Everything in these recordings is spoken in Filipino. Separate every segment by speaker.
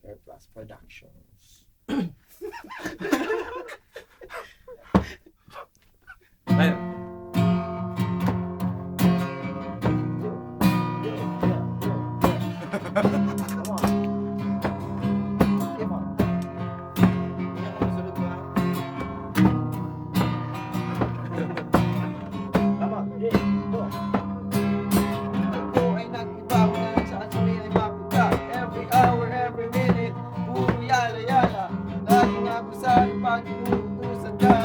Speaker 1: Airplus Productions.
Speaker 2: Ayun.
Speaker 1: Come on. Come on. Sunod ba? Come on. Go. Ako ay nag-iba ko na lang sa kasuwi ay mapunta. Every hour, every minute, puro yala-yala. Laging abusan pag inuutusan ka.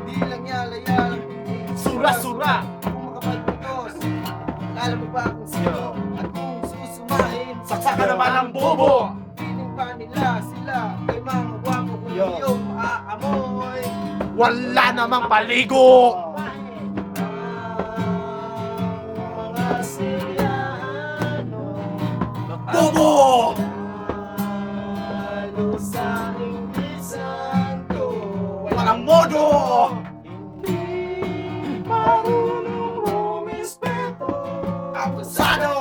Speaker 1: Di lang yala-yala,
Speaker 2: Sura-sura!
Speaker 1: kung makapagputos. Alam mo ba kung sino at kung susumahin?
Speaker 2: Saksakan naman ang bobo!
Speaker 1: Piling pa nila sila ay mga gwapo kung iyong maaamoy.
Speaker 2: Wala namang paligo!
Speaker 1: Mga Siriano
Speaker 2: Bobo!
Speaker 1: Halo sa Inglesan ko.
Speaker 2: Walang modo!
Speaker 1: Hindi marunong rumispeto.
Speaker 2: Abusado!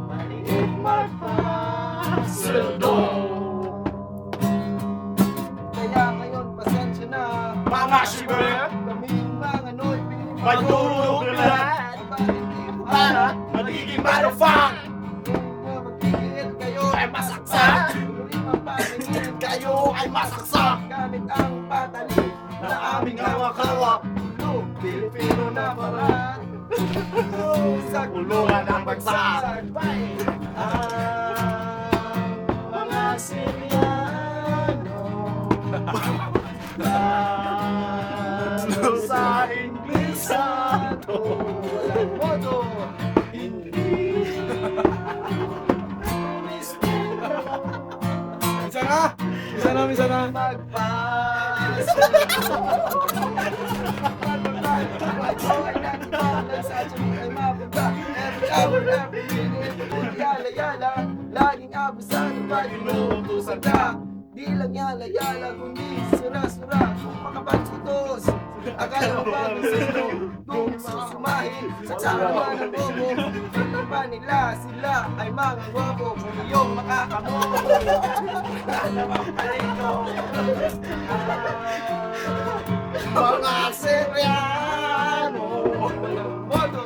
Speaker 1: Maliit magpasweldo. Kaya ngayon pasensya na.
Speaker 2: Mga shiver!
Speaker 1: Kaming mga noy
Speaker 2: Magdurubilan! Para magiging manufang!
Speaker 1: Magpigil kayo
Speaker 2: Ay masaksak!
Speaker 1: Tuloy mapapingin
Speaker 2: Kayo ay masaksak!
Speaker 1: Gamit ang patali
Speaker 2: Na aming hawak-hawak!
Speaker 1: Ulo, Pilipino na paraan Sa
Speaker 2: Kulungan ang bagsak!
Speaker 1: Ang mga Siriano Lalo sa Inglesan Walang modo Hindi
Speaker 2: Isa na! Isa na! Isa na!
Speaker 1: Every hour, every minute, yala-yala. Laging abusan pag inuutusan ka. Di lang yala-yala, kundi sura-sura. Kung makapagputos, akala mo ba kung sino? Kung susumahin, sa tsaka ng bobo. Piling pa nila, sila ay mga bobo. Kung iyong makakamobo. Mga Siriano Modo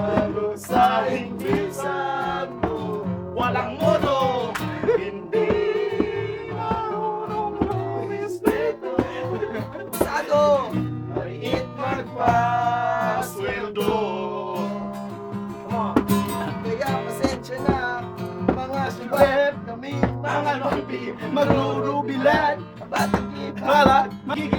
Speaker 1: Halo sa Inglesan ko.
Speaker 2: Walang modo!
Speaker 1: Hindi marunong rumispeto. Sado Maliit magpasweldo. Kaya pasensya na mga suweb kami mga lumpi magrurubilan. Ba't para magiging